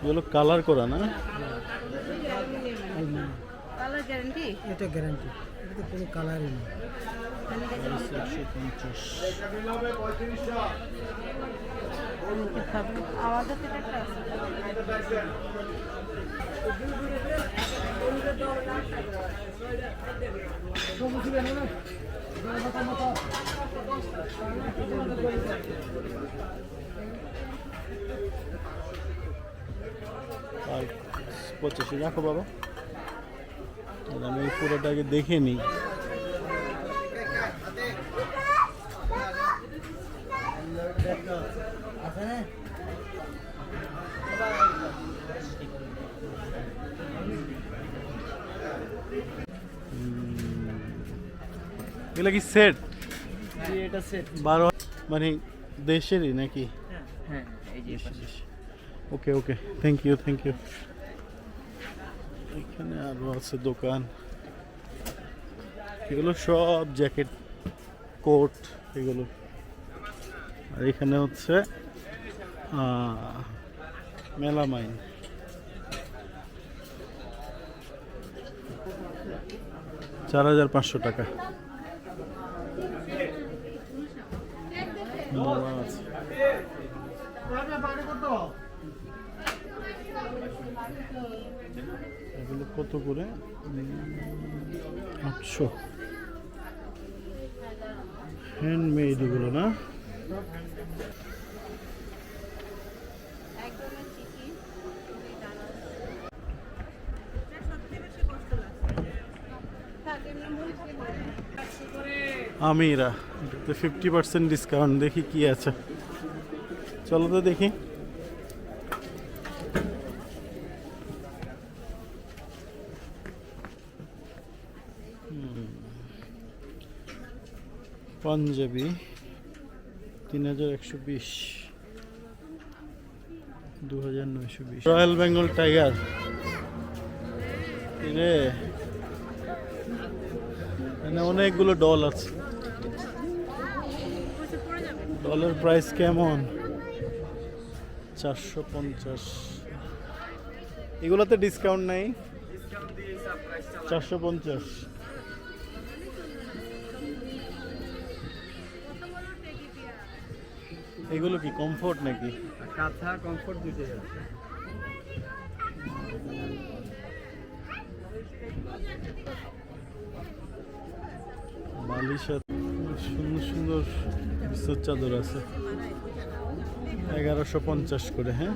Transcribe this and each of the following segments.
এগুলো কালার করা না? Colour guarantee? এটা গ্যারান্টি, এটা কোনো কালারই নেই। 150। আমাদের তো একটা আছে। আর 85 রাখো বাবা, তাহলে আমি এই পুরোটাকে দেখে নিই। এগুলো কি সেট? এটা সেট 12 মানে দেশেরই নাকি? হ্যাঁ, এই যে ওকে ওকে, থ্যাংক ইউ থ্যাংক ইউ। এখানে আরো আছে দোকান, এগুলো সব জ্যাকেট কোট এগুলো। আর এখানে হচ্ছে মেলামাইন। $4,500 আছে। এগুলো কত করে? 800। হ্যান্ডমেড এগুলো না? আমিরা 50% ডিসকাউন্ট। দেখি কি আছে, চলো তো দেখি। পাঞ্জাবি 3120, 2920। রয়্যাল বেঙ্গল টাইগার রে, এখানে অনেকগুলো ডল আছে। ডলের প্রাইস কেমন? 450। এগুলোতে ডিসকাউন্ট নাই? 450। এগুলো কি কমফোর্ট নাকি? কাঁথা কমফোর্ট দিতে যাচ্ছে। বালিশ সুন্দর সুন্দর বিছার চাদর আছে, 1150 করে। হ্যাঁ,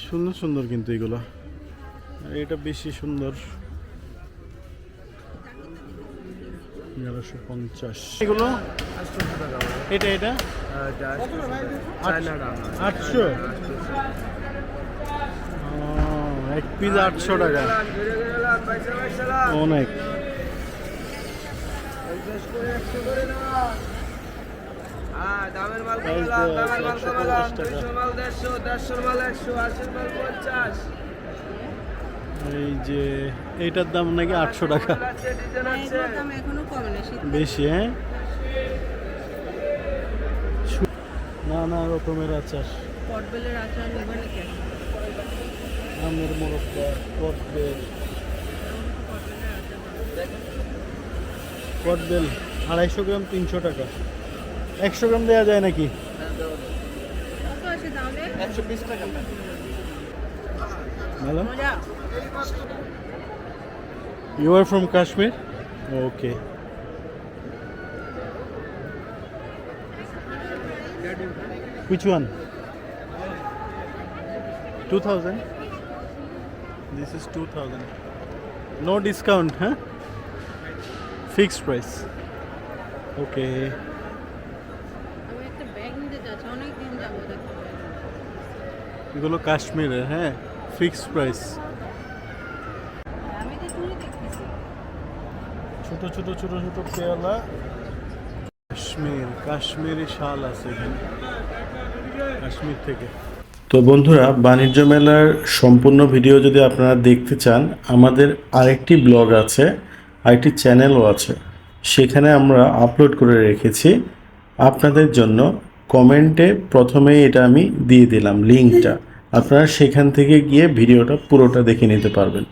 সুন্দর সুন্দর কিন্তু এগুলো। আর এটা বেশি সুন্দর, 1150। এগুলো এটা এটা 800। এক পিস 800 টাকা, অনেক। দামের মাল Price কমালাম, দামের মাল 150 কমালাম। টাকা। 200 মাল 150, 150 মাল 100, 80 মাল 50। এই যে এইটার দাম নাকি 800 টাকা, আছে ডিজাইন আছে। এগুলোর দাম এখনো কমেনি, শীত বেশি। হ্যাঁ, নানা রকমের আচার, পটবেলের আচার নেবেন নাকি? আমের মোরব্বা, কটবেল। কটবেল 250 গ্রাম 300 টাকা। 100 গ্রাম দেওয়া যায় নাকি? কত আছে তাহলে? 120 টাকা। ভালো। মজা। You are from Kashmir? Okay. Which one? 2000? This is 2000. No discount, huh? Fixed price. Okay. আমি একটা ব্যাগ নিতে চাচ্ছি, অনেক দিন যাবো দেখো। এগুলো কাশ্মীরের, হ্যাঁ, ফিক্সড প্রাইস। আমি তো চুরি দেখতেছি। ছোট ছোট ছোট ছোট পেয়ালা। কাশ্মীরি শাল আছে এখানে, কাশ্মীর থেকে। তো বন্ধুরা, বাণিজ্য মেলার সম্পূর্ণ ভিডিও যদি আপনারা দেখতে চান, আমাদের আরেকটি ব্লগ আছে, আরেকটি চ্যানেলও আছে, সেখানে আমরা আপলোড করে রেখেছি আপনাদের জন্য। কমেন্টে প্রথমেই এটা আমি দিয়ে দিলাম লিঙ্কটা, আপনারা সেখান থেকে গিয়ে ভিডিওটা পুরোটা দেখে নিতে পারবেন।